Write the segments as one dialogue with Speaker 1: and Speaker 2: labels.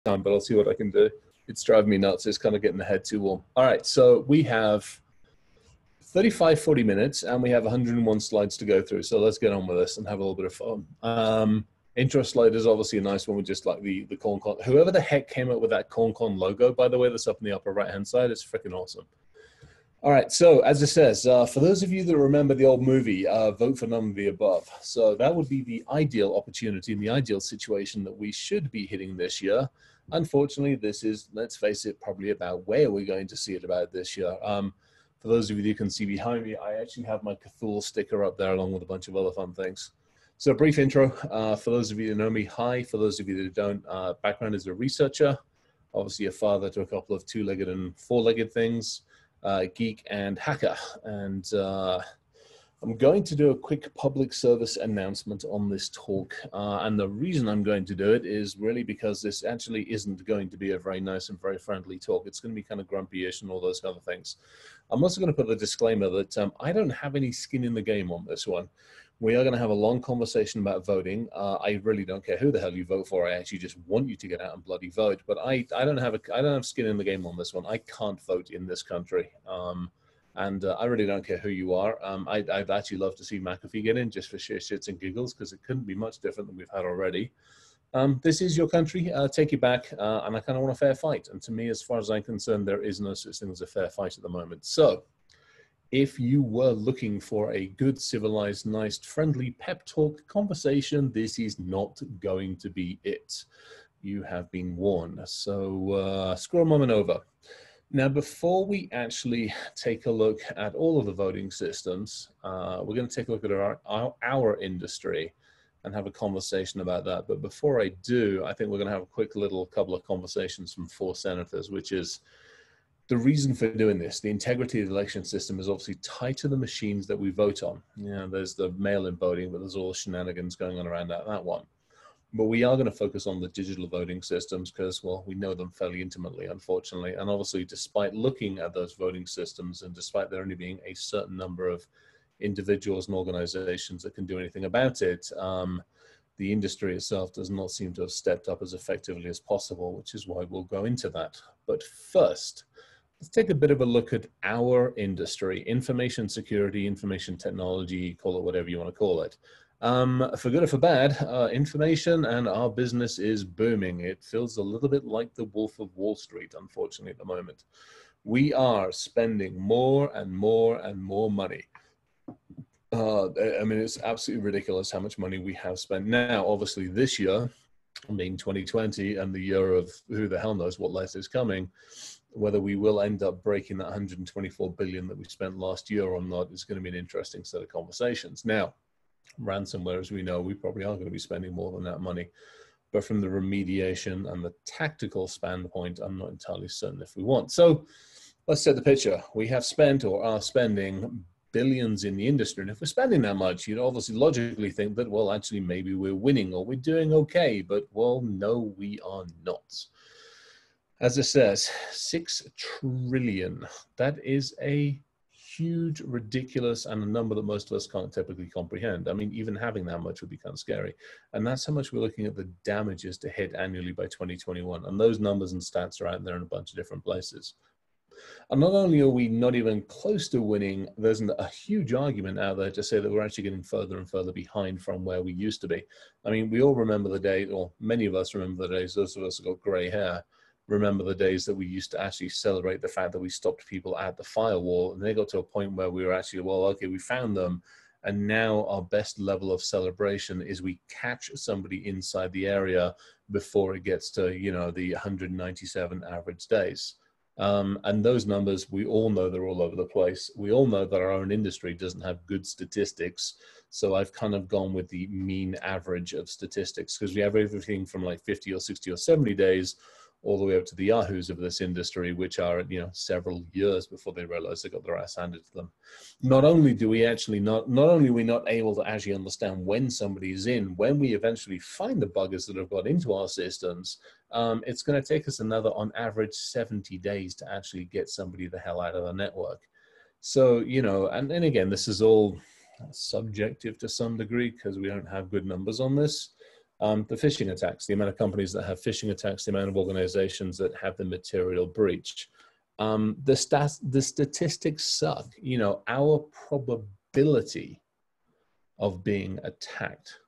Speaker 1: time, but I'll see what I can do. It's driving me nuts. It's kind of getting the head too warm. All right, so we have 35, 40 minutes, and we have 101 slides to go through. So let's get on with this and have a little bit of fun. Intro slide is obviously a nice one with just like the CornCon. Whoever the heck came up with that CornCon logo, by the way, that's up in the upper right-hand side, it's freaking awesome. All right, so as it says, for those of you that remember the old movie, vote for none of the above. So that would be the ideal opportunity and the ideal situation that we should be hitting this year. Unfortunately, this is, let's face it, probably about where we're going to see it about this year. For those of you that can see behind me, I actually have my Cthulhu sticker up there along with a bunch of other fun things. So a brief intro, for those of you that know me, hi. For those of you that don't, background as a researcher, obviously a father to a couple of two-legged and four-legged things. Geek and hacker, and I'm going to do a quick public service announcement on this talk, and the reason I'm going to do it is really because this actually isn't going to be a very nice and very friendly talk. It's going to be kind of grumpy-ish and all those other things. I'm also going to put a disclaimer that I don't have any skin in the game on this one. We are going to have a long conversation about voting. I really don't care who the hell you vote for. I actually just want you to get out and bloody vote. But I don't have skin in the game on this one. I can't vote in this country, and I really don't care who you are. I'd actually love to see McAfee get in just for sheer shits and giggles, because it couldn't be much different than we've had already. This is your country. Take it back, and I kind of want a fair fight. And to me, as far as I'm concerned, there is no such thing as a fair fight at the moment. So, if you were looking for a good, civilized, nice, friendly pep talk conversation, this is not going to be it. You have been warned. So scroll a moment over. Now, before we actually take a look at all of the voting systems, we're going to take a look at our industry and have a conversation about that. But before I do, I think we're going to have a quick little couple of conversations from 4 senators, which is the reason for doing this. The integrity of the election system is obviously tied to the machines that we vote on. You know, there's the mail-in voting, but there's all the shenanigans going on around that one. But we are going to focus on the digital voting systems because, well, we know them fairly intimately, unfortunately. And obviously, despite looking at those voting systems and despite there only being a certain number of individuals and organizations that can do anything about it, the industry itself does not seem to have stepped up as effectively as possible, which is why we'll go into that. But first, let's take a bit of a look at our industry, information security, information technology, call it whatever you want to call it. For good or for bad, information and our business is booming. It feels a little bit like the Wolf of Wall Street, unfortunately, at the moment. We are spending more and more and more money. I mean, it's absolutely ridiculous how much money we have spent. Now, obviously, this year, being 2020 and the year of who the hell knows what less is coming, whether we will end up breaking that 124 billion that we spent last year or not is going to be an interesting set of conversations. Now, ransomware, as we know, we probably are going to be spending more than that money. But from the remediation and the tactical standpoint, I'm not entirely certain if we want. So let's set the picture. We have spent or are spending billions in the industry. And if we're spending that much, you'd obviously logically think that, well, actually, maybe we're winning or we're doing okay. But, well, no, we are not. As it says, 6 trillion. That is a huge, ridiculous, and a number that most of us can't typically comprehend. I mean, even having that much would be kind of scary. And that's how much we're looking at the damages to hit annually by 2021. And those numbers and stats are out there in a bunch of different places. And not only are we not even close to winning, there's a huge argument out there to say that we're actually getting further and further behind from where we used to be. I mean, we all remember the day, or many of us remember the days, those of us who got gray hair, remember the days that we used to actually celebrate the fact that we stopped people at the firewall, and they got to a point where we were actually, well, okay, we found them. And now our best level of celebration is we catch somebody inside the area before it gets to, you know, the 197 average days. And those numbers, we all know they're all over the place. We all know that our own industry doesn't have good statistics. So I've kind of gone with the mean average of statistics, because we have everything from like 50 or 60 or 70 days all the way up to the yahoos of this industry, which are, you know, several years before they realize they got their ass handed to them. Not only do we actually not only are we not able to actually understand when somebody is in, when we eventually find the buggers that have got into our systems, it's going to take us another, on average, 70 days to actually get somebody the hell out of the network. So, you know, and again, this is all subjective to some degree because we don't have good numbers on this. The phishing attacks, the amount of companies that have phishing attacks, the amount of organizations that have the material breach. The statistics suck. You know, our probability of being attacked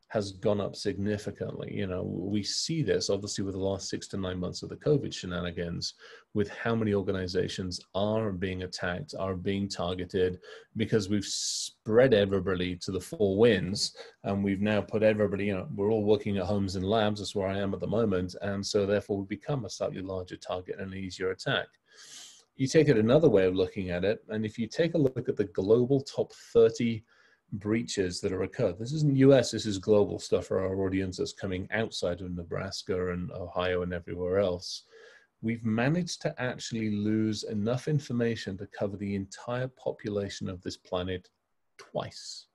Speaker 1: has gone up significantly. You know, we see this obviously with the last 6 to 9 months of the COVID shenanigans, with how many organizations are being attacked, are being targeted, because we've spread everybody to the four winds, and we've now put everybody, you know, we're all working at homes and labs. That's where I am at the moment. And so therefore we become a slightly larger target and an easier attack. You take it another way of looking at it, and if you take a look at the global top 30 breaches that are occurred. This isn't US, this is global stuff for our audience that's coming outside of Nebraska and Ohio and everywhere else. We've managed to actually lose enough information to cover the entire population of this planet twice.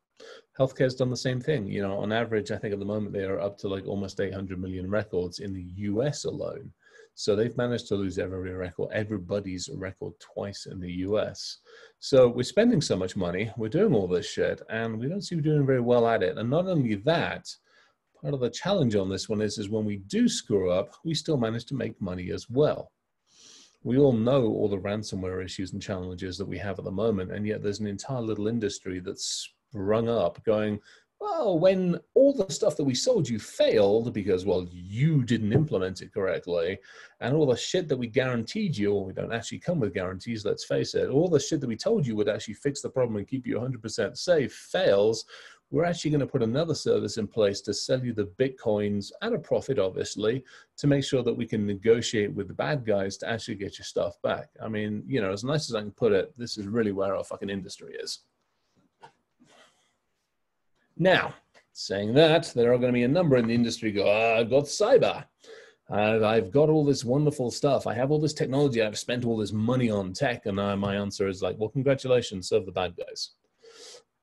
Speaker 1: Healthcare's done the same thing. You know, on average, I think at the moment they are up to like almost 800 million records in the US alone. So they've managed to lose everybody's record twice in the US. So we're spending so much money, we're doing all this shit, and we don't seem to be doing very well at it. And not only that, part of the challenge on this one is when we do screw up, we still manage to make money as well. We all know all the ransomware issues and challenges that we have at the moment, and yet there's an entire little industry that's sprung up going, well, when all the stuff that we sold you failed because, well, you didn't implement it correctly, and all the shit that we guaranteed you, or we don't actually come with guarantees, let's face it, all the shit that we told you would actually fix the problem and keep you 100% safe fails, we're actually going to put another service in place to sell you the Bitcoins at a profit, obviously, to make sure that we can negotiate with the bad guys to actually get your stuff back. I mean, you know, as nice as I can put it, this is really where our fucking industry is. Now, saying that, there are going to be a number in the industry go, I've got cyber. I've got all this wonderful stuff. I have all this technology. I've spent all this money on tech. And my answer is like, well, congratulations, serve the bad guys.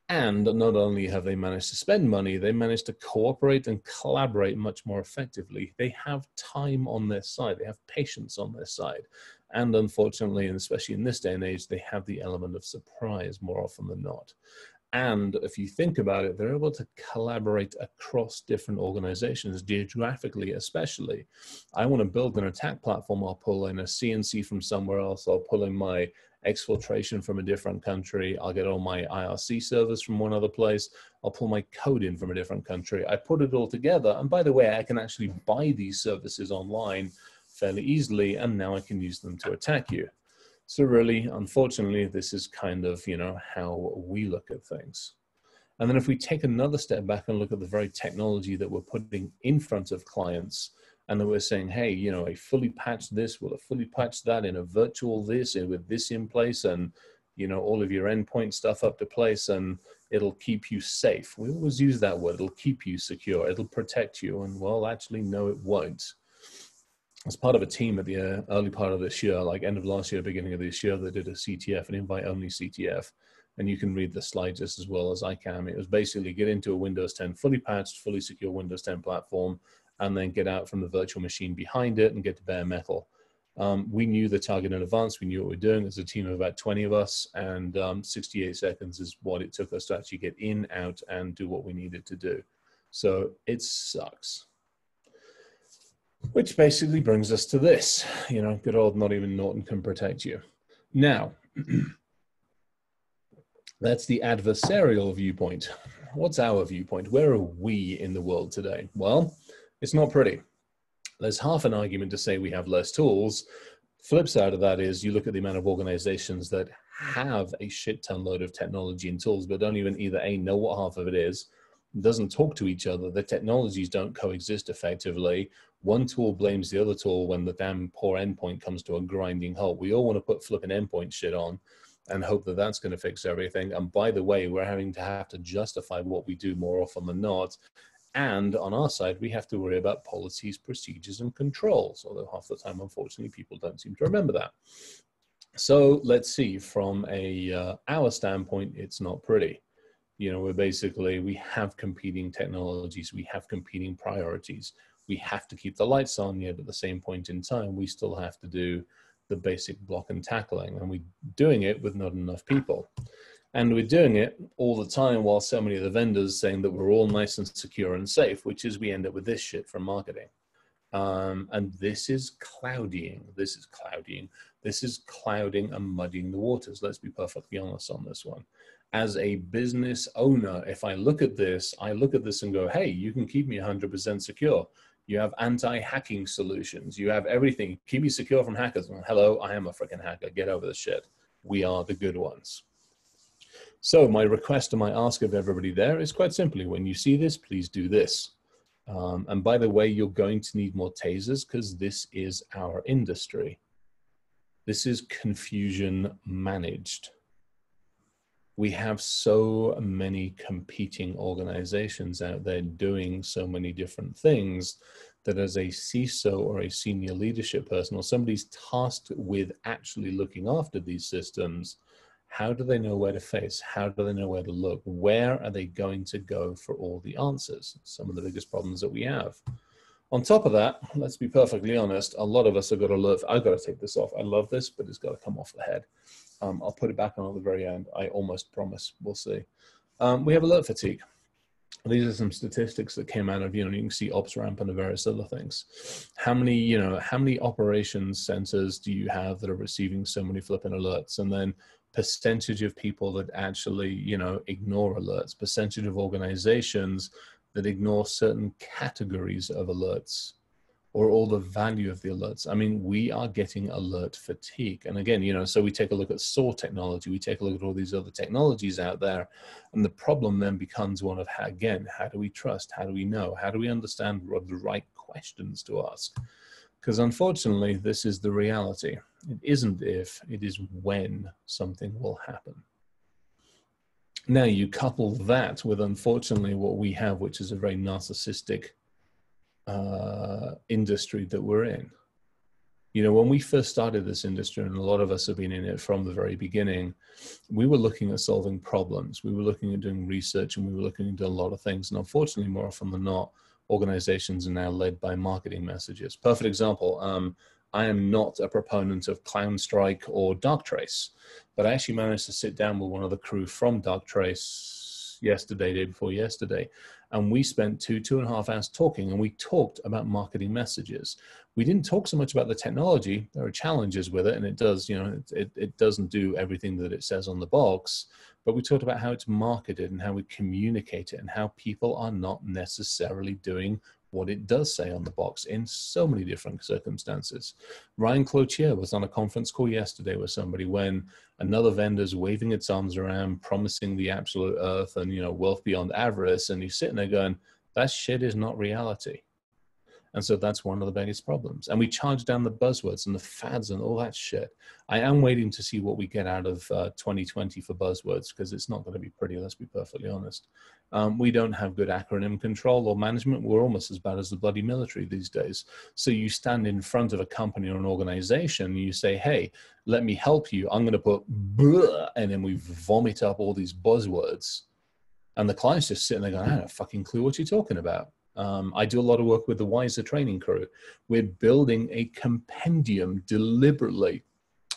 Speaker 1: And not only have they managed to spend money, they managed to cooperate and collaborate much more effectively. They have time on their side. They have patience on their side. And unfortunately, and especially in this day and age, they have the element of surprise more often than not. And if you think about it, they're able to collaborate across different organizations, geographically especially. I want to build an attack platform. I'll pull in a CNC from somewhere else. I'll pull in my exfiltration from a different country. I'll get all my IRC servers from one other place. I'll pull my code in from a different country. I put it all together. And by the way, I can actually buy these services online fairly easily. And now I can use them to attack you. So really, unfortunately, this is kind of, you know, how we look at things. And then if we take another step back and look at the very technology that we're putting in front of clients, and then we're saying, hey, you know, a fully patched this, will a fully patched that in a virtual this, and with this in place, and, you know, all of your endpoint stuff up to place, and it'll keep you safe. We always use that word, it'll keep you secure, it'll protect you. And well, actually, no, it won't. As part of a team at the early part of this year, like end of last year, beginning of this year, they did a CTF, an invite-only CTF, and you can read the slide just as well as I can. It was basically get into a Windows 10 fully patched, fully secure Windows 10 platform, and then get out from the virtual machine behind it and get to bare metal. We knew the target in advance. We knew what we were doing. There's a team of about 20 of us, and 68 seconds is what it took us to actually get in, out, and do what we needed to do. So it sucks. Which basically brings us to this, you know, good old not even Norton can protect you. Now, that's the adversarial viewpoint. What's our viewpoint? Where are we in the world today? Well, it's not pretty. There's half an argument to say we have less tools. Flip side of that is you look at the amount of organizations that have a shit ton load of technology and tools, but don't even either A, know what half of it is, doesn't talk to each other, the technologies don't coexist effectively. One tool blames the other tool when the damn poor endpoint comes to a grinding halt. We all want to put flipping endpoint shit on and hope that that's going to fix everything. And by the way, we're having to have to justify what we do more often than not. And on our side, we have to worry about policies, procedures, and controls, although half the time, unfortunately, people don't seem to remember that. So let's see, from our standpoint, it's not pretty. You know, we have competing technologies, we have competing priorities. We have to keep the lights on, yet at the same point in time, we still have to do the basic block and tackling, and we're doing it with not enough people. And we're doing it all the time while so many of the vendors saying that we're all nice and secure and safe, which is we end up with this shit from marketing. And this is clouding. This is clouding. This is clouding and muddying the waters. Let's be perfectly honest on this one. As a business owner, if I look at this and go, hey, you can keep me 100% secure. You have anti-hacking solutions. You have everything. Keep me secure from hackers. Well, hello, I am a freaking hacker. Get over the shit. We are the good ones. So my request and my ask of everybody there is quite simply, when you see this, please do this. And by the way, you're going to need more tasers because this is our industry. This is confusion managed. We have so many competing organizations out there doing so many different things that as a CISO or a senior leadership person or somebody's tasked with actually looking after these systems, how do they know where to face? How do they know where to look? Where are they going to go for all the answers? Some of the biggest problems that we have. On top of that, let's be perfectly honest, a lot of us have got to look. I've got to take this off. I love this, but it's got to come off the head. I'll put it back on at the very end. I almost promise. We'll see. We have alert fatigue. These are some statistics that came out of, you can see ops ramp and the various other things. How many operations centers do you have that are receiving so many flipping alerts? And then percentage of people that actually, ignore alerts, percentage of organizations that ignore certain categories of alerts, or all the value of the alerts. I mean, we are getting alert fatigue. And again, so we take a look at SOAR technology, we take a look at all these other technologies out there, and the problem then becomes one of, how do we trust? How do we know? How do we understand what the right questions to ask? Because unfortunately, this is the reality. It isn't if, it is when something will happen. Now you couple that with, unfortunately, what we have, which is a very narcissistic industry that we're in. When we first started this industry, and a lot of us have been in it from the very beginning, we were looking at solving problems. We were looking at doing research, and we were looking into a lot of things. And unfortunately, more often than not, organizations are now led by marketing messages. Perfect example. I am not a proponent of ClownStrike or Darktrace, but I actually managed to sit down with one of the crew from Darktrace day before yesterday, and we spent 2.5 hours talking, and we talked about marketing messages. We didn't talk so much about the technology. There are challenges with it, and it does, it doesn't do everything that it says on the box, but we talked about how it's marketed and how we communicate it and how people are not necessarily doing what it does say on the box in so many different circumstances. Ryan Cloutier was on a conference call yesterday with somebody when another vendor's waving its arms around, promising the absolute earth and, wealth beyond avarice. And he's sitting there going, that shit is not reality. And so that's one of the biggest problems. And we charge down the buzzwords and the fads and all that shit. I am waiting to see what we get out of 2020 for buzzwords, because it's not going to be pretty, let's be perfectly honest. We don't have good acronym control or management. We're almost as bad as the bloody military these days. So you stand in front of a company or an organization and you say, hey, let me help you. I'm going to put bleh, and then we vomit up all these buzzwords. And the client's just sitting there going, I have no fucking clue what you're talking about. I do a lot of work with the Wiser training crew. We're building a compendium deliberately.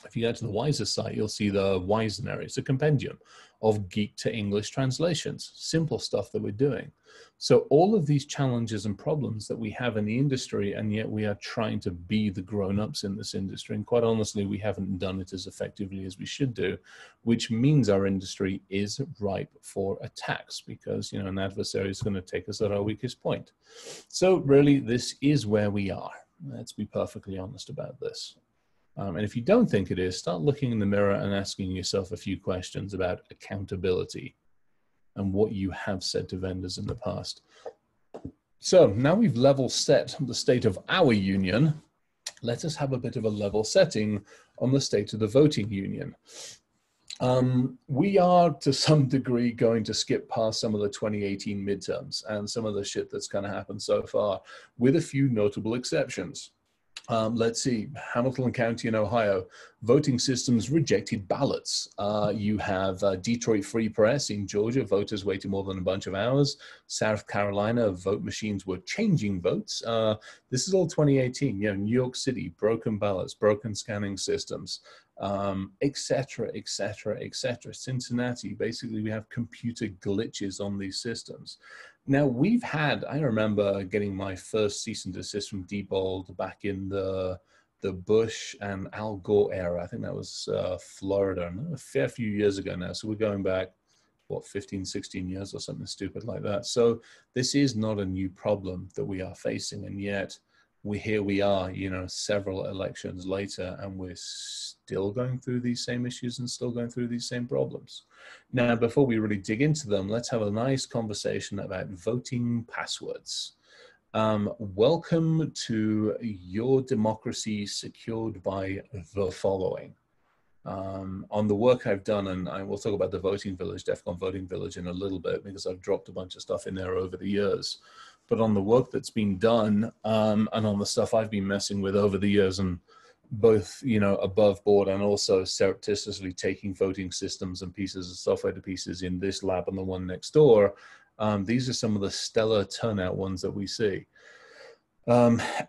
Speaker 1: If you go to the Wiser site, you'll see the Wisenary. It's a compendium of Geek to English translations, simple stuff that we're doing. So all of these challenges and problems that we have in the industry, and yet we are trying to be the grown-ups in this industry. And quite honestly, we haven't done it as effectively as we should do, which means our industry is ripe for attacks because, an adversary is going to take us at our weakest point. So really, this is where we are. Let's be perfectly honest about this. And if you don't think it is, start looking in the mirror and asking yourself a few questions about accountability and what you have said to vendors in the past. So now we've level set the state of our union, let us have a bit of a level setting on the state of the voting union. We are to some degree going to skip past some of the 2018 midterms and some of the shit that's going to happen so far, with a few notable exceptions. Let's see, Hamilton County in Ohio, voting systems rejected ballots. You have Detroit Free Press in Georgia, voters waited more than a bunch of hours. South Carolina, vote machines were changing votes. This is all 2018, New York City, broken ballots, broken scanning systems, et cetera, et cetera, et cetera. Cincinnati, basically we have computer glitches on these systems. Now we've had, I remember getting my first cease and desist from Diebold back in the Bush and Al Gore era. I think that was Florida, a fair few years ago now. So we're going back, what, 15, 16 years or something stupid like that. So this is not a new problem that we are facing. And yet here we are, several elections later, and we're still going through these same issues and still going through these same problems. Now, before we really dig into them, let's have a nice conversation about voting passwords. Welcome to Your Democracy Secured by the Following. On the work I've done, and I will talk about the Voting Village, DEF CON Voting Village in a little bit, because I've dropped a bunch of stuff in there over the years. But on the work that's been done, and on the stuff I've been messing with over the years, and both, above board and also surreptitiously taking voting systems and pieces of software to pieces in this lab and the one next door, these are some of the stellar turnout ones that we see.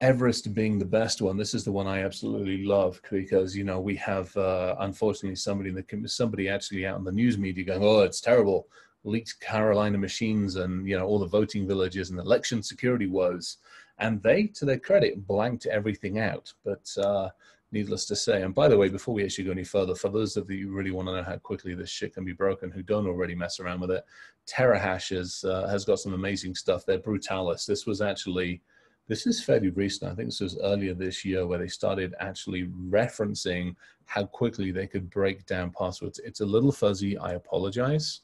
Speaker 1: Everest being the best one. This is the one I absolutely love because, we have, unfortunately, somebody actually out in the news media going, oh, it's terrible. Leaked Carolina machines and, all the voting villages and election security woes. And they, to their credit, blanked everything out. But needless to say, and by the way, before we actually go any further, for those of you who really want to know how quickly this shit can be broken, who don't already mess around with it, TerraHash has got some amazing stuff there. Brutalis. This is fairly recent. I think this was earlier this year where they started actually referencing how quickly they could break down passwords. It's a little fuzzy. I apologize.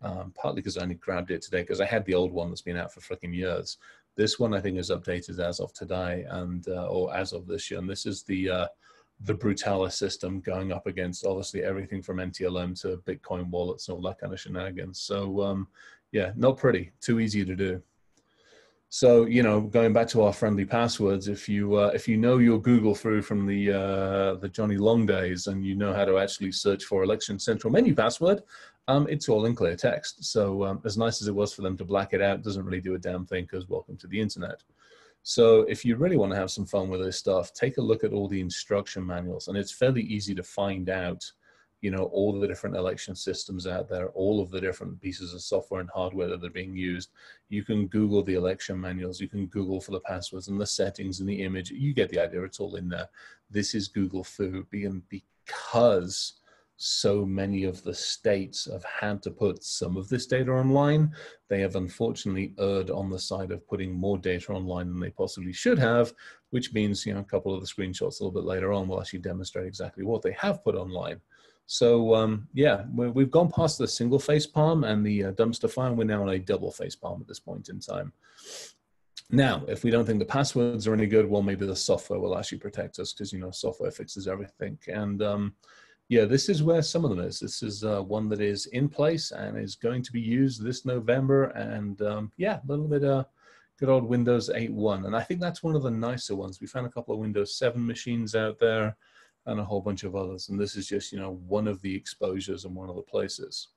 Speaker 1: Partly because I only grabbed it today because I had the old one that's been out for freaking years. This one I think is updated as of today and or as of this year. And this is the Brutalis system going up against obviously everything from NTLM to Bitcoin wallets and all that kind of shenanigans. So yeah, not pretty. Too easy to do. So, going back to our friendly passwords, if you know your Google through from the Johnny Long days and you know how to actually search for election central menu password, it's all in clear text. So as nice as it was for them to black it out, doesn't really do a damn thing because welcome to the internet. So if you really want to have some fun with this stuff, take a look at all the instruction manuals, and it's fairly easy to find out all the different election systems out there, all of the different pieces of software and hardware that are being used. You can Google the election manuals, you can Google for the passwords and the settings and the image. You get the idea, it's all in there. This is Google Foo, because so many of the states have had to put some of this data online. They have unfortunately erred on the side of putting more data online than they possibly should have, which means, a couple of the screenshots a little bit later on will actually demonstrate exactly what they have put online. So yeah, we've gone past the single face palm and the dumpster fire, and we're now on a double face palm at this point in time. Now, if we don't think the passwords are any good, well, maybe the software will actually protect us because, software fixes everything. And yeah, this is where some of them is. This is one that is in place and is going to be used this November. And yeah, a little bit good old Windows 8.1. And I think that's one of the nicer ones. We found a couple of Windows 7 machines out there and a whole bunch of others. And this is just, one of the exposures and one of the places.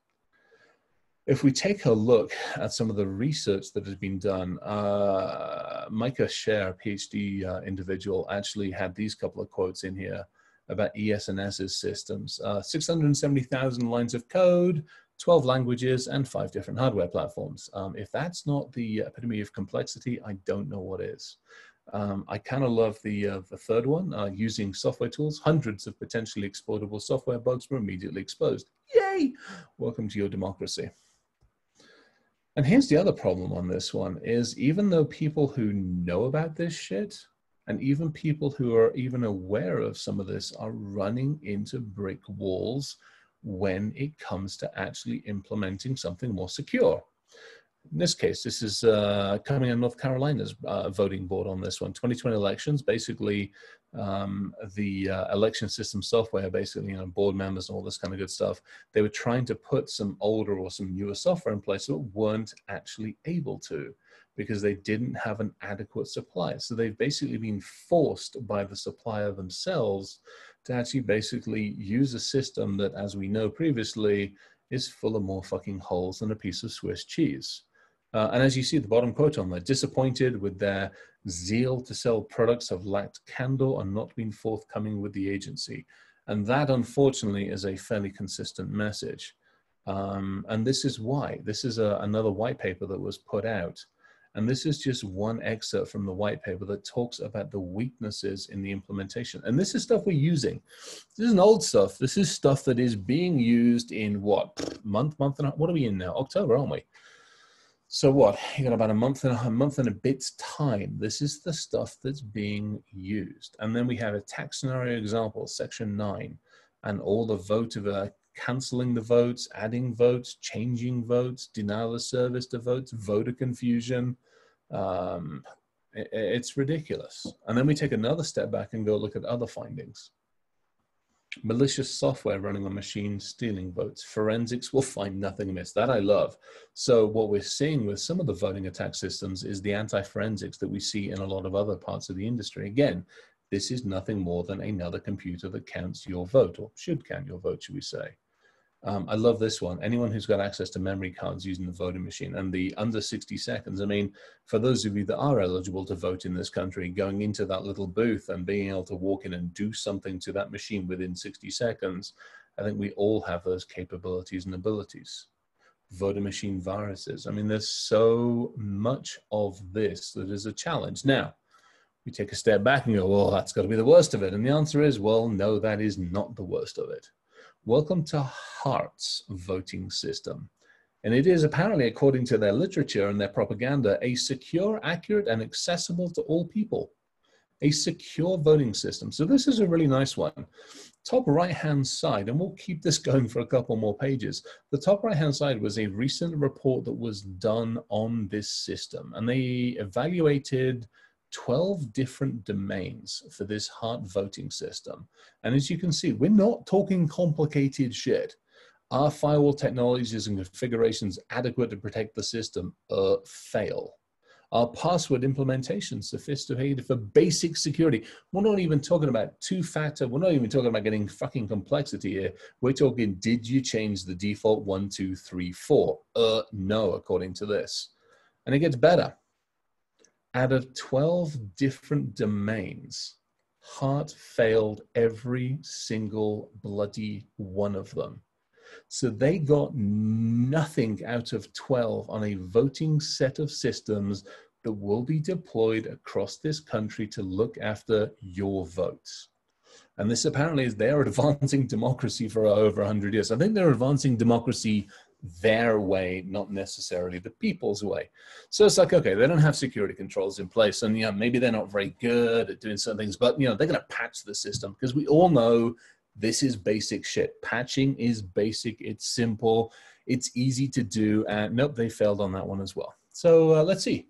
Speaker 1: If we take a look at some of the research that has been done, Micah Scher, a PhD individual, actually had these couple of quotes in here about ES&S's systems. 670,000 lines of code, 12 languages, and 5 different hardware platforms. If that's not the epitome of complexity, I don't know what is. I kind of love the third one, using software tools. Hundreds of potentially exploitable software bugs were immediately exposed. Yay! Welcome to your democracy. And here's the other problem on this one is even though people who know about this shit and even people who are even aware of some of this are running into brick walls when it comes to actually implementing something more secure. In this case, this is coming in North Carolina's voting board on this one. 2020 elections, basically the election system software, basically, board members and all this kind of good stuff, they were trying to put some older or some newer software in place that weren't actually able to. because they didn't have an adequate supply. So they've basically been forced by the supplier themselves to actually basically use a system that, as we know previously, is full of more fucking holes than a piece of Swiss cheese. And as you see at the bottom quote on there, disappointed with their zeal to sell products have lacked candor and not been forthcoming with the agency. And that, unfortunately, is a fairly consistent message. And this is why. This is another white paper that was put out. And this is just one excerpt from the white paper that talks about the weaknesses in the implementation. And this is stuff we're using. This isn't old stuff. This is stuff that is being used in what? Month and a half? What are we in now? October, aren't we? So what? You got about a month and a bit's time. This is the stuff that's being used. And then we have attack scenario examples, section 9, and all the vote of canceling the votes, adding votes, changing votes, denial of service to votes, voter confusion. It's ridiculous. And then we take another step back and go look at other findings. Malicious software running on machines stealing votes. Forensics will find nothing amiss. That I love. So what we're seeing with some of the voting attack systems is the anti-forensics that we see in a lot of other parts of the industry. Again, this is nothing more than another computer that counts your vote, or should count your vote, should we say. I love this one. Anyone who's got access to memory cards using the voting machine and the under 60 seconds. I mean, for those of you that are eligible to vote in this country, going into that little booth and being able to walk in and do something to that machine within 60 seconds, I think we all have those capabilities and abilities. Voting machine viruses. I mean, there's so much of this that is a challenge. Now, we take a step back and go, well, that's got to be the worst of it. And the answer is, well, no, that is not the worst of it. Welcome to Heart's voting system. And it is apparently, according to their literature and their propaganda, a secure, accurate, and accessible to all people. A secure voting system. So this is a really nice one. Top right-hand side, and we'll keep this going for a couple more pages. The top right-hand side was a recent report that was done on this system. And they evaluated 12 different domains for this Heart voting system. And as you can see, we're not talking complicated shit. Are firewall technologies and configurations adequate to protect the system? Fail. Are password implementations sophisticated for basic security? We're not even talking about two-factor. We're not even talking about getting fucking complexity here. We're talking, did you change the default 1, 2, 3, 4? No, according to this. And it gets better. Out of 12 different domains, Heart failed every single bloody one of them. So they got nothing out of 12 on a voting set of systems that will be deployed across this country to look after your votes. And this apparently is they're advancing democracy for over 100 years. I think they're advancing democracy their way, not necessarily the people's way. So it's like, okay, they don't have security controls in place, and maybe they're not very good at doing some things, but they're going to patch the system, because we all know this is basic shit. Patching is basic, it's simple, it's easy to do, and nope, they failed on that one as well. So let's see.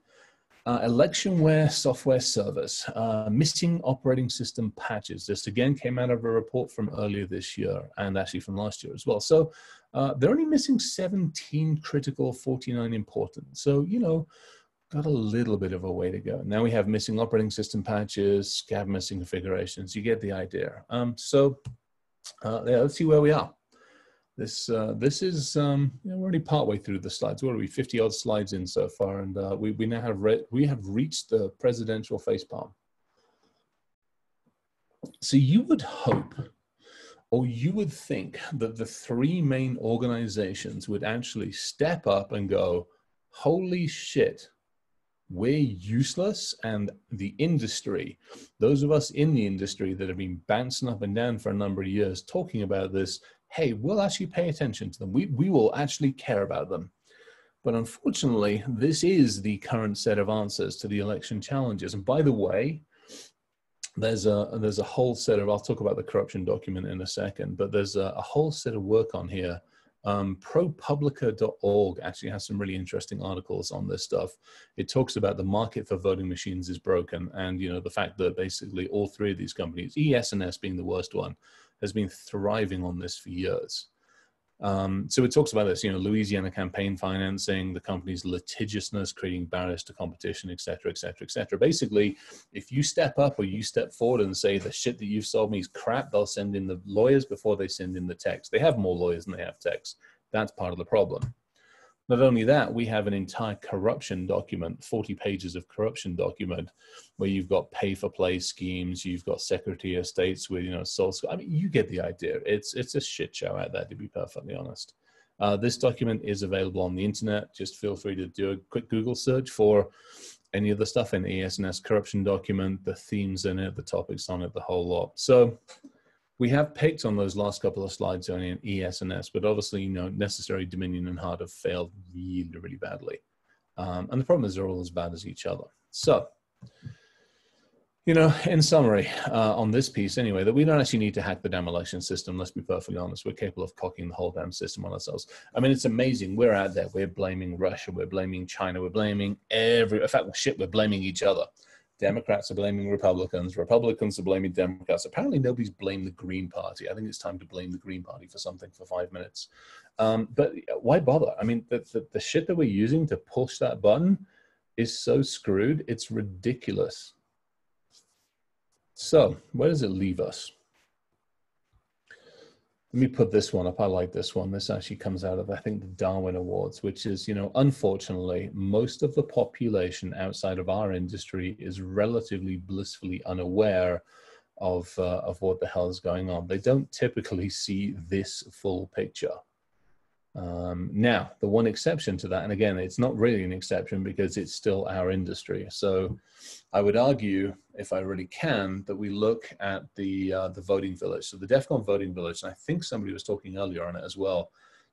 Speaker 1: Electionware software servers, missing operating system patches. This again came out of a report from earlier this year, and actually from last year as well. So they're only missing 17 critical, 49 important. So, got a little bit of a way to go. Now we have missing operating system patches, scab missing configurations. You get the idea. Yeah, let's see where we are. This is we're already partway through the slides. What are we, 50 odd slides in so far, and we now have reached the presidential facepalm. So you would hope, or you would think, that the three main organizations would actually step up and go, holy shit, we're useless, and the industry, those of us in the industry that have been bouncing up and down for a number of years talking about this, hey, we'll actually pay attention to them. We will actually care about them. But unfortunately, this is the current set of answers to the election challenges. And by the way, there's a whole set of, I'll talk about the corruption document in a second, but there's a whole set of work on here. ProPublica.org actually has some really interesting articles on this stuff. It talks about the market for voting machines is broken, and the fact that basically all three of these companies, ES&S being the worst one, has been thriving on this for years. So it talks about this, Louisiana campaign financing, the company's litigiousness, creating barriers to competition, et cetera, et cetera, et cetera. Basically, if you step up or you step forward and say the shit that you've sold me is crap, they'll send in the lawyers before they send in the techs. They have more lawyers than they have techs. That's part of the problem. Not only that, we have an entire corruption document, 40 pages of corruption document, where you've got pay-for-play schemes, you've got Secretary of States with, I mean, you get the idea. It's a shit show out there, to be perfectly honest. This document is available on the internet. Just feel free to do a quick Google search for any of the stuff in the ES&S corruption document, the themes in it, the topics on it, the whole lot. So we have picked on those last couple of slides only in ES&S, but obviously, Necessary, Dominion, and Hard have failed really, really badly. And the problem is they're all as bad as each other. So, in summary, on this piece anyway, that we don't actually need to hack the damn election system. Let's be perfectly honest. We're capable of cocking the whole damn system on ourselves. I mean, it's amazing. We're out there. We're blaming Russia. We're blaming China. We're blaming in fact, we're blaming each other. Democrats are blaming Republicans. Republicans are blaming Democrats. Apparently, nobody's blamed the Green Party. I think it's time to blame the Green Party for something for 5 minutes. But why bother? I mean, the shit that we're using to push that button is so screwed. It's ridiculous. So where does it leave us? Let me put this one up. I like this one. This actually comes out of, I think, the Darwin Awards, which is, unfortunately, most of the population outside of our industry is relatively blissfully unaware of what the hell is going on. They don't typically see this full picture. Now, the one exception to that, and again, it's not really an exception because it's still our industry. So I would argue, if I really can, that we look at the voting village. So the DEF CON voting village, and I think somebody was talking earlier on it as well,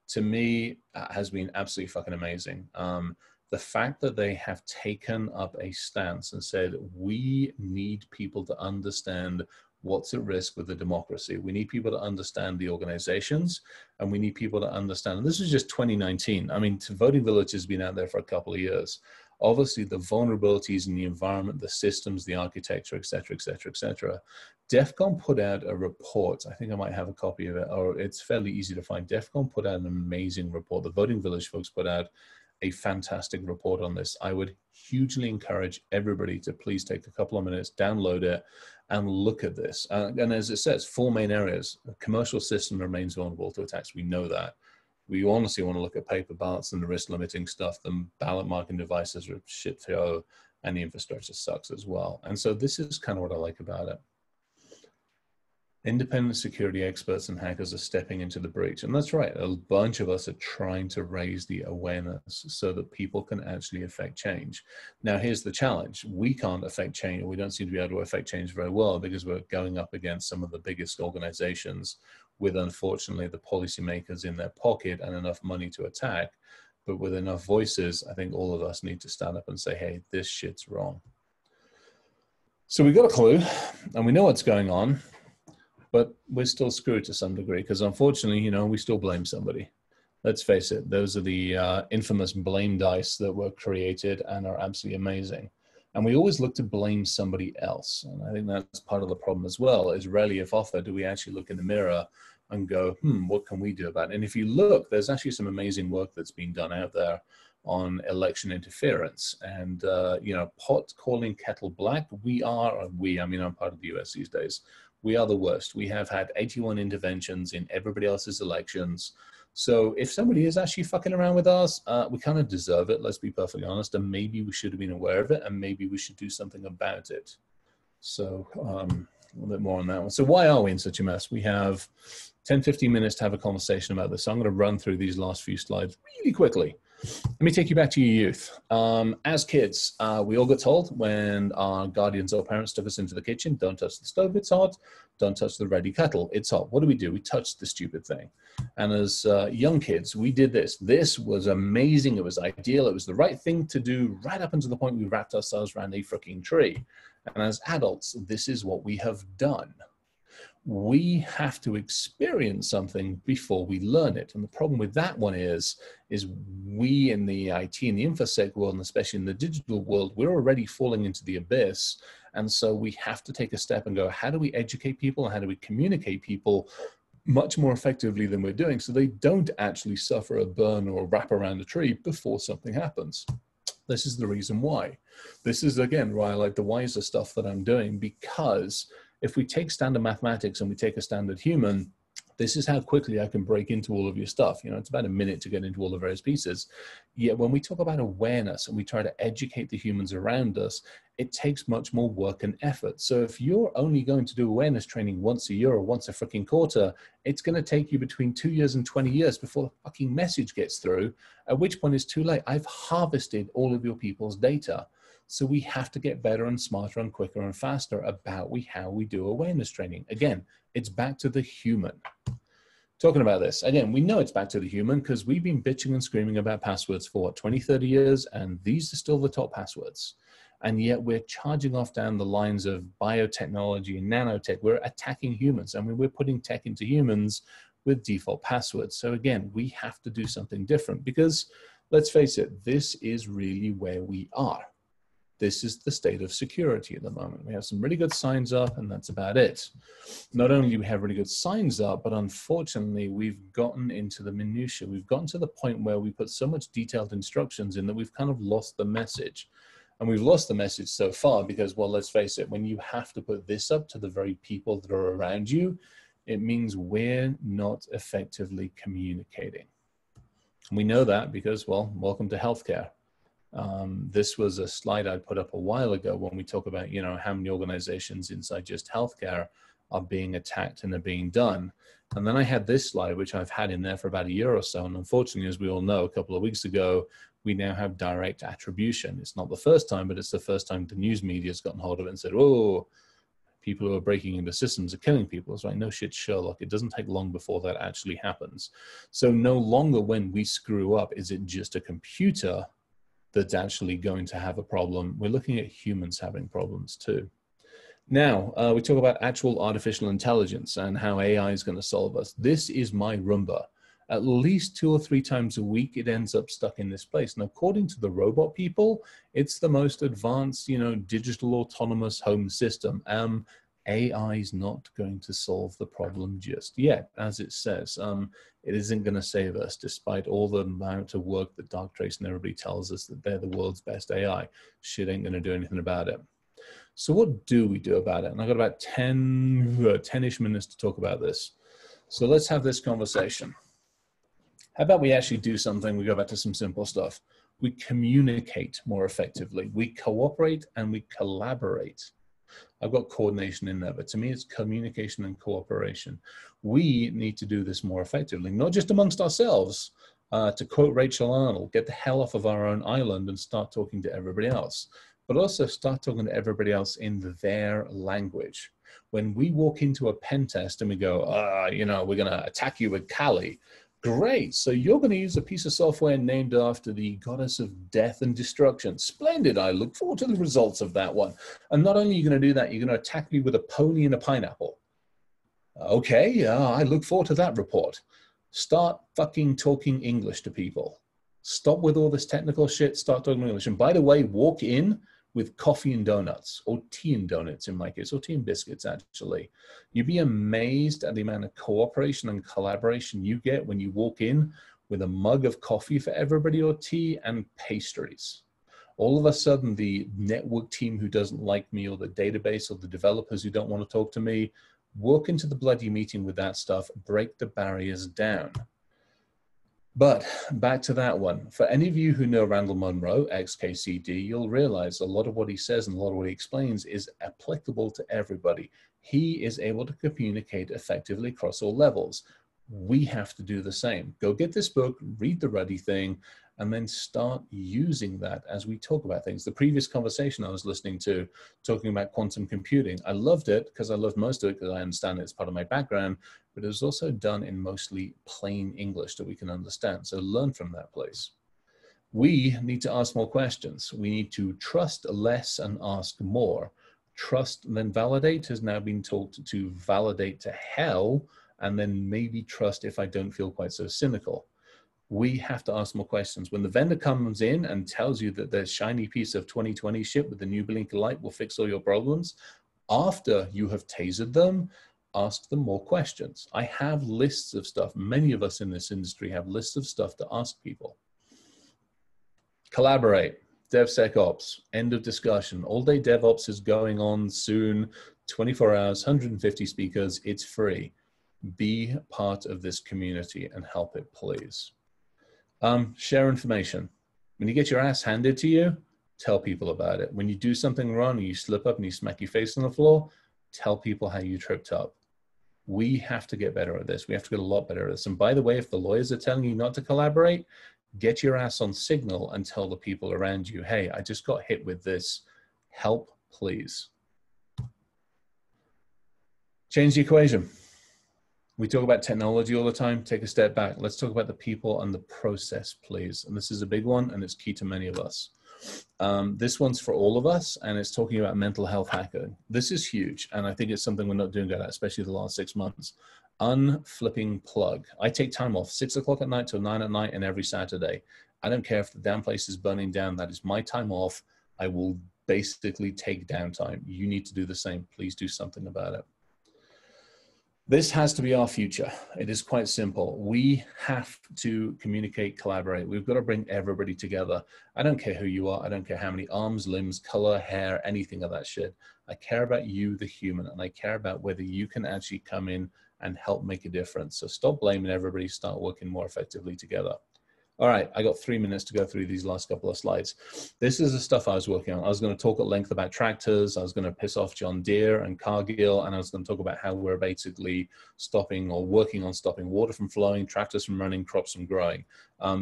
Speaker 1: to me, has been absolutely fucking amazing. The fact that they have taken up a stance and said, we need people to understand what's at risk with the democracy. We need people to understand the organizations, and we need people to understand, and this is just 2019. I mean, Voting Village has been out there for a couple of years. Obviously, the vulnerabilities in the environment, the systems, the architecture, et cetera, et cetera, et cetera. DEF CON put out a report. I think I might have a copy of it, or it's fairly easy to find. DEF CON put out an amazing report. The Voting Village folks put out a fantastic report on this. I would hugely encourage everybody to please take a couple of minutes, download it, and look at this. And as it says, 4 main areas. The commercial system remains vulnerable to attacks. We know that. We honestly want to look at paper ballots and the risk limiting stuff. The ballot marking devices are shit show, and the infrastructure sucks as well. And so this is kind of what I like about it. Independent security experts and hackers are stepping into the breach. And that's right. A bunch of us are trying to raise the awareness so that people can actually affect change. Now, here's the challenge. We can't affect change, or we don't seem to be able to affect change very well, because we're going up against some of the biggest organizations with, unfortunately, the policymakers in their pocket and enough money to attack. But with enough voices, I think all of us need to stand up and say, hey, this shit's wrong. So we've got a clue, and we know what's going on. But we're still screwed to some degree because, unfortunately, we still blame somebody. Let's face it, those are the infamous blame dice that were created and are absolutely amazing. And we always look to blame somebody else. And I think that's part of the problem as well, is rarely, if often, do we actually look in the mirror and go, what can we do about it? And if you look, there's actually some amazing work that's been done out there on election interference and, pot calling kettle black. I mean, I'm part of the US these days. We are the worst. We have had 81 interventions in everybody else's elections. So if somebody is actually fucking around with us, we kind of deserve it, let's be perfectly honest, and maybe we should have been aware of it, and maybe we should do something about it. So a little bit more on that one. So why are we in such a mess? We have 10, 15 minutes to have a conversation about this. So I'm going to run through these last few slides really quickly. Let me take you back to your youth. As kids, we all got told when our guardians or parents took us into the kitchen, don't touch the stove, it's hot. Don't touch the ready kettle, it's hot. What do? We touched the stupid thing. And as young kids, we did this. This was amazing. It was ideal. It was the right thing to do right up until the point we wrapped ourselves around a freaking tree. And as adults, this is what we have done. We have to experience something before we learn it. And the problem with that one is we in the IT and the InfoSec world, and especially in the digital world, we're already falling into the abyss. And so we have to take a step and go, how do we educate people? How do we communicate people much more effectively than we're doing, so they don't actually suffer a burn or a wrap around a tree before something happens. This is the reason why. This is, again, why I like the wiser stuff that I'm doing, because if we take standard mathematics and we take a standard human, this is how quickly I can break into all of your stuff. You know, it's about a minute to get into all the various pieces. Yet when we talk about awareness and we try to educate the humans around us, it takes much more work and effort. So if you're only going to do awareness training once a year or once a freaking quarter, it's going to take you between 2 years and 20 years before the fucking message gets through, at which point it's too late. I've harvested all of your people's data. So we have to get better and smarter and quicker and faster about how we do awareness training. Again, it's back to the human. Talking about this, again, we know it's back to the human because we've been bitching and screaming about passwords for what, 20, 30 years, and these are still the top passwords. And yet we're charging off down the lines of biotechnology and nanotech. We're attacking humans. I mean, we're putting tech into humans with default passwords. So again, we have to do something different because, let's face it, this is really where we are. This is the state of security at the moment. We have some really good signs up, and that's about it. Not only do we have really good signs up, but unfortunately, we've gotten into the minutiae. We've gotten to the point where we put so much detailed instructions in that we've kind of lost the message. And we've lost the message so far because, well, let's face it, when you have to put this up to the very people that are around you, it means we're not effectively communicating. And we know that because, well, welcome to healthcare. This was a slide I put up a while ago when we talk about, you know, how many organizations inside just healthcare are being attacked and are being done. And then I had this slide, which I've had in there for about a year or so. And unfortunately, as we all know, a couple of weeks ago, we now have direct attribution. It's not the first time, but it's the first time the news media has gotten hold of it and said, oh, people who are breaking into systems are killing people. It's like, no shit, Sherlock. It doesn't take long before that actually happens. So no longer when we screw up, is it just a computer that's actually going to have a problem. We're looking at humans having problems too. Now, we talk about actual artificial intelligence and how AI is going to solve us. This is my Roomba. At least 2 or 3 times a week, it ends up stuck in this place. And according to the robot people, it's the most advanced, you know, digital autonomous home system. AI is not going to solve the problem just yet, as it says. It isn't going to save us, despite all the amount of work that Darktrace and everybody tells us that they're the world's best AI. Shit ain't going to do anything about it. So what do we do about it? And I've got about 10-ish minutes to talk about this. So let's have this conversation. How about we actually do something? We go back to some simple stuff. We communicate more effectively. We cooperate and we collaborate. I've got coordination in there, but to me, it's communication and cooperation. We need to do this more effectively, not just amongst ourselves. To quote Rachel Arnold, get the hell off of our own island and start talking to everybody else, but also start talking to everybody else in their language. When we walk into a pen test and we go, you know, we're going to attack you with Kali. Great. So you're going to use a piece of software named after the goddess of death and destruction. Splendid. I look forward to the results of that one. And not only are you going to do that, you're going to attack me with a pony and a pineapple. Okay. I look forward to that report. Start fucking talking English to people. Stop with all this technical shit. Start talking English. And by the way, walk in with coffee and donuts, or tea and donuts in my case, or tea and biscuits, actually. You'd be amazed at the amount of cooperation and collaboration you get when you walk in with a mug of coffee for everybody, or tea and pastries. All of a sudden, the network team who doesn't like me, or the database, or the developers who don't want to talk to me, walk into the bloody meeting with that stuff, break the barriers down. But back to that one. For any of you who know Randall Munroe, ex-KCD, you'll realize a lot of what he says and a lot of what he explains is applicable to everybody. He is able to communicate effectively across all levels. We have to do the same. Go get this book, read the Ruddy thing, and then start using that as we talk about things. The previous conversation I was listening to, talking about quantum computing, I loved it because I loved most of it because I understand it's part of my background, but it was also done in mostly plain English that we can understand. So learn from that place. We need to ask more questions. We need to trust less and ask more. Trust and then validate has now been taught to validate to hell, and then maybe trust if I don't feel quite so cynical. We have to ask more questions. When the vendor comes in and tells you that their shiny piece of 2020 shit with the new blinker light will fix all your problems, after you have tasered them, ask them more questions. I have lists of stuff. Many of us in this industry have lists of stuff to ask people. Collaborate. DevSecOps, end of discussion. All day DevOps is going on soon, 24 hours, 150 speakers. It's free. Be part of this community and help it, please. Share information. When you get your ass handed to you, tell people about it. When you do something wrong and you slip up and you smack your face on the floor, tell people how you tripped up. We have to get better at this. We have to get a lot better at this. And by the way, if the lawyers are telling you not to collaborate, get your ass on Signal and tell the people around you, hey, I just got hit with this. Help, please. Change the equation. We talk about technology all the time. Take a step back. Let's talk about the people and the process, please. And this is a big one, and it's key to many of us. This one's for all of us, and it's talking about mental health hacking. This is huge, and I think it's something we're not doing good at, especially the last 6 months. Unflipping plug. I take time off 6 o'clock at night till 9 at night and every Saturday. I don't care if the damn place is burning down. That is my time off. I will basically take downtime. You need to do the same. Please do something about it. This has to be our future. It is quite simple. We have to communicate, collaborate. We've got to bring everybody together. I don't care who you are. I don't care how many arms, limbs, color, hair, anything of that shit. I care about you, the human, and I care about whether you can actually come in and help make a difference. So stop blaming everybody, start working more effectively together. All right, I got 3 minutes to go through these last couple of slides. This is the stuff I was working on. I was going to talk at length about tractors. I was going to piss off John Deere and Cargill, and I was going to talk about how we're basically stopping or working on stopping water from flowing, tractors from running, crops from growing.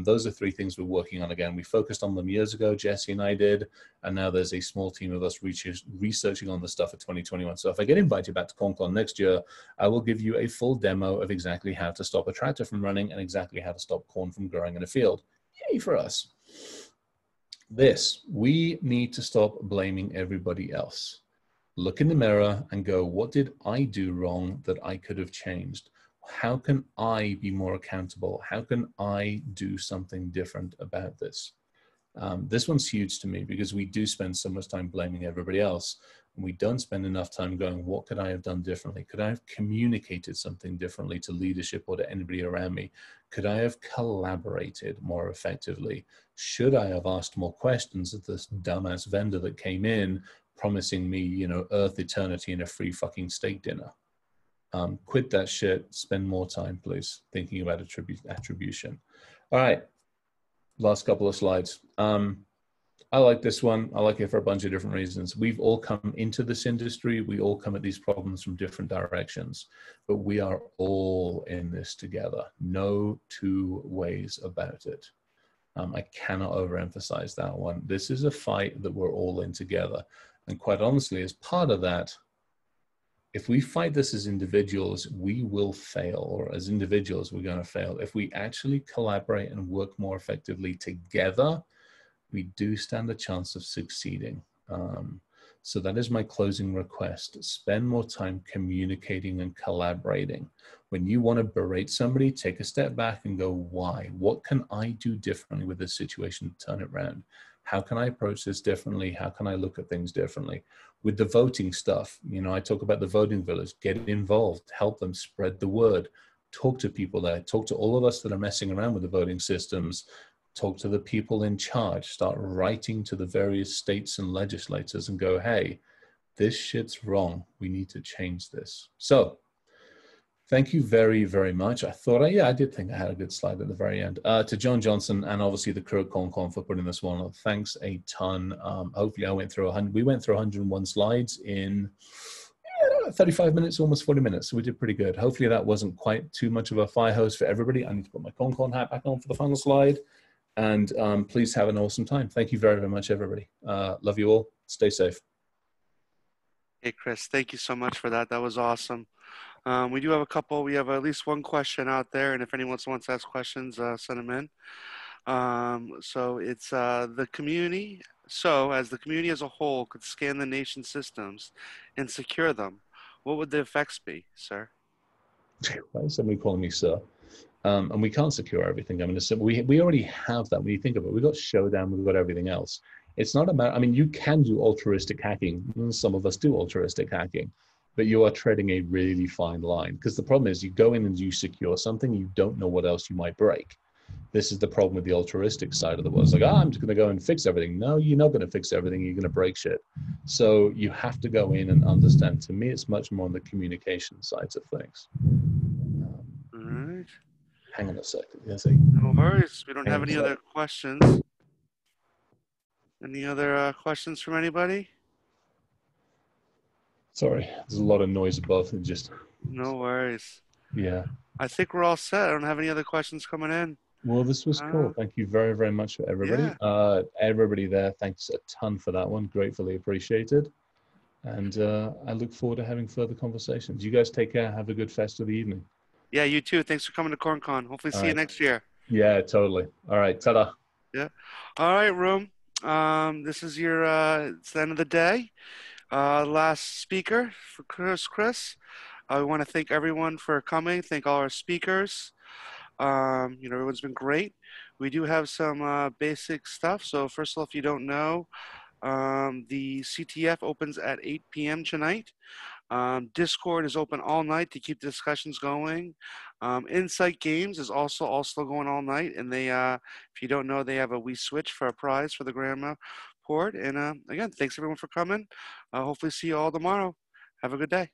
Speaker 1: Those are 3 things we're working on. Again, we focused on them years ago, Jesse and I did, and now there's a small team of us researching on the stuff for 2021. So if I get invited back to CornCon next year, I will give you a full demo of exactly how to stop a tractor from running and exactly how to stop corn from growing in a field. Yay for us. We need to stop blaming everybody else. Look in the mirror and go, what did I do wrong that I could have changed? How can I be more accountable? How can I do something different about this? This one's huge to me because we do spend so much time blaming everybody else. And we don't spend enough time going, what could I have done differently? Could I have communicated something differently to leadership or to anybody around me? Could I have collaborated more effectively? Should I have asked more questions of this dumbass vendor that came in promising me, you know, earth, eternity, and a free fucking steak dinner? Quit that shit. Spend more time, please, thinking about attribution. All right. Last couple of slides. I like this one. I like it for a bunch of different reasons. We've all come into this industry. We all come at these problems from different directions, but we are all in this together. No 2 ways about it. I cannot overemphasize that one. This is a fight that we're all in together. And quite honestly, as part of that, if we fight this as individuals, we will fail, or as individuals, we're going to fail. If we actually collaborate and work more effectively together, we do stand a chance of succeeding. So that is my closing request. Spend more time communicating and collaborating. When you want to berate somebody, take a step back and go, why? What can I do differently with this situation to turn it around? How can I approach this differently? How can I look at things differently? With the voting stuff, you know, I talk about the voting village, get involved, help them spread the word, talk to people there, talk to all of us that are messing around with the voting systems, talk to the people in charge, start writing to the various states and legislators and go, hey, this shit's wrong. We need to change this. So thank you very, very much. I thought, I did think I had a good slide at the very end. To John Johnson and obviously the crew at CornCon for putting this one on. Thanks a ton. Hopefully we went through 101 slides in 35 minutes, almost 40 minutes. So we did pretty good. Hopefully that wasn't quite too much of a fire hose for everybody. I need to put my CornCon hat back on for the final slide. And please have an awesome time. Thank you very, very much, everybody. Love you all. Stay safe.
Speaker 2: Hey, Chris, thank you so much for that. That was awesome. We do have we have at least one question out there, and if anyone wants to ask questions, send them in. So it's the community. So as the community as a whole could scan the nation's systems and secure them, what would the effects be, sir?
Speaker 1: Why is somebody calling me sir? And we can't secure everything. I mean, we already have that. When you think of it, we've got Showdown, we've got everything else. It's not about, I mean, you can do altruistic hacking. Some of us do altruistic hacking. but you are treading a really fine line, because the problem is you go in and you secure something, you don't know what else you might break. This is the problem with the altruistic side of the world. It's like, I'm just going to go and fix everything. No, you're not going to fix everything. You're going to break shit. So you have to go in and understand. To me, it's much more on the communication sides of things.
Speaker 2: All right.
Speaker 1: Hang on a second. Yes,
Speaker 2: No worries. We don't have any other questions. Any other questions from anybody?
Speaker 1: Sorry, there's a lot of noise above and just.
Speaker 2: No worries.
Speaker 1: Yeah.
Speaker 2: I think we're all set. I don't have any other questions coming in.
Speaker 1: Well, this was cool. Thank you very, very much for everybody.
Speaker 2: Yeah.
Speaker 1: Everybody there, thanks a ton for that one. Gratefully appreciated. And I look forward to having further conversations. You guys take care. Have a good festive evening.
Speaker 2: Yeah, you too. Thanks for coming to CornCon. Hopefully see you next year.
Speaker 1: Yeah, totally. All right. Ta-da.
Speaker 2: Yeah. All right, room. This is your, it's the end of the day. Last speaker for Chris. I want to thank everyone for coming. Thank all our speakers. Everyone's been great. We do have some basic stuff. So first of all, if you don't know, the CTF opens at 8 p.m. tonight. Discord is open all night to keep discussions going. Insight Games is also going all night, and they, if you don't know, they have a Wii Switch for a prize for the grandma port. And again, thanks everyone for coming. Hopefully see you all tomorrow. Have a good day.